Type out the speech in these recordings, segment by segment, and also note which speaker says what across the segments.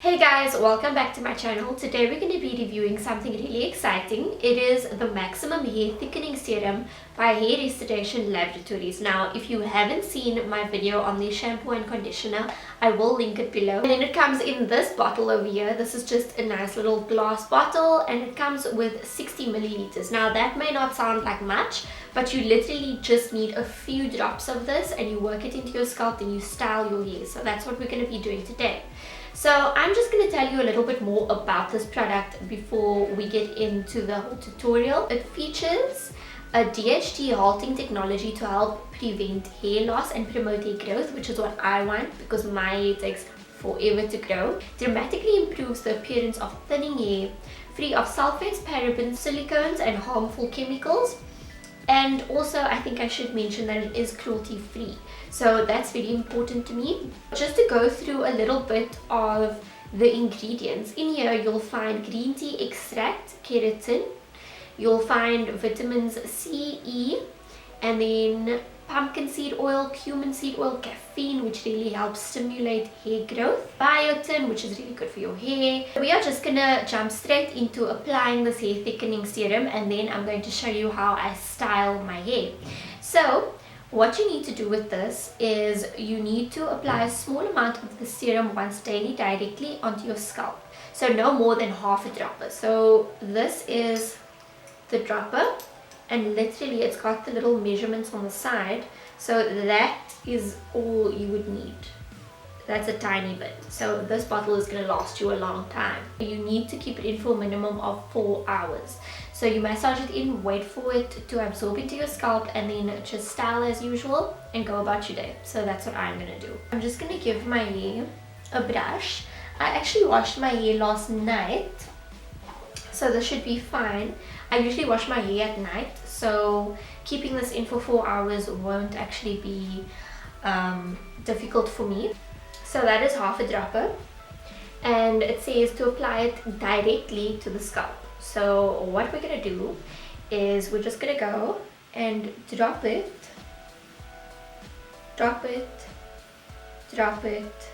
Speaker 1: Hey guys, welcome back to my channel. Today we're going to be reviewing something really exciting. It is the Maximum Hair Thickening Serum by Hair Restoration Laboratories. Now, if you haven't seen my video on the shampoo and conditioner, I will link it below. And then it comes in this bottle over here. This is just a nice little glass bottle and it comes with 60 milliliters. Now, that may not sound like much, but you literally just need a few drops of this and you work it into your scalp and you style your hair. So that's what we're going to be doing today. So I'm just going to tell you a little bit more about this product before we get into the whole tutorial. It features a DHT halting technology to help prevent hair loss and promote hair growth, which is what I want because my hair takes forever to grow. Dramatically improves the appearance of thinning hair, free of sulfates, parabens, silicones and harmful chemicals. And also I think I should mention that it is cruelty free, so that's very important to me. Just to go through a little bit of the ingredients, in here you'll find green tea extract, keratin, you'll find vitamins C, E, and then pumpkin seed oil, cumin seed oil, caffeine, which really helps stimulate hair growth, biotin, which is really good for your hair. We are just gonna jump straight into applying this hair thickening serum, and then I'm going to show you how I style my hair. So what you need to do with this is you need to apply a small amount of the serum once daily directly onto your scalp, so no more than half a dropper. So this is the dropper, and literally it's got the little measurements on the side, so that is all you would need. That's a tiny bit, so this bottle is going to last you a long time. You need to keep it in for a minimum of 4 hours. So you massage it in, wait for it to absorb into your scalp, and then just style as usual and go about your day. So that's what I'm going to do. I'm just going to give my hair a brush. I actually washed my hair last night, so this should be fine. I usually wash my hair at night, so keeping this in for 4 hours won't actually be difficult for me. So that is half a dropper, and it says to apply it directly to the scalp. So what we're going to do is we're just going to go and drop it, drop it, drop it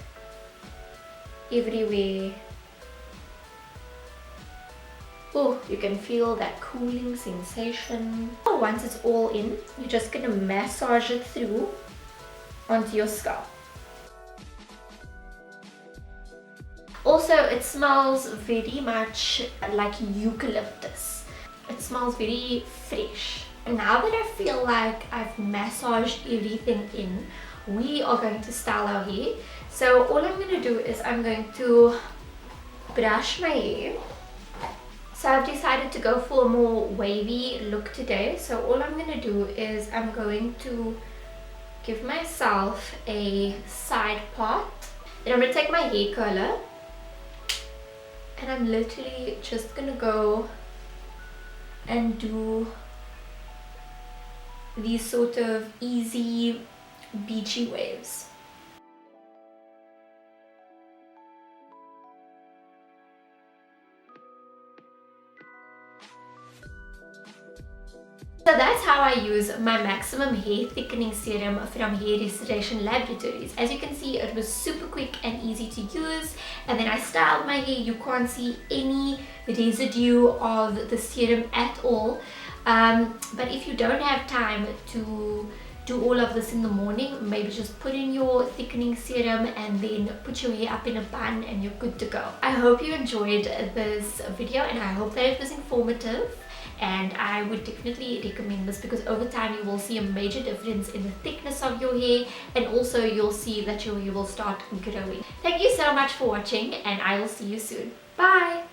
Speaker 1: everywhere. Oh, you can feel that cooling sensation. Once it's all in, you're just going to massage it through onto your scalp. Also, it smells very much like eucalyptus. It smells very fresh. And now that I feel like I've massaged everything in, we are going to style our hair. So all I'm going to do is I'm going to brush my hair. So I've decided to go for a more wavy look today. So all I'm going to do is I'm going to give myself a side part. Then I'm going to take my hair curler and I'm literally just going to go and do these sort of easy beachy waves. So that's how I use my Maximum Hair Thickening Serum from Hair Restoration Laboratories. As you can see, it was super quick and easy to use, and then I styled my hair. You can't see any residue of the serum at all. But if you don't have time to do all of this in the morning, maybe just put in your thickening serum and then put your hair up in a bun and you're good to go. I hope you enjoyed this video and I hope that it was informative. And I would definitely recommend this because over time you will see a major difference in the thickness of your hair, and also you'll see that your hair will start growing. Thank you so much for watching, and I will see you soon. Bye!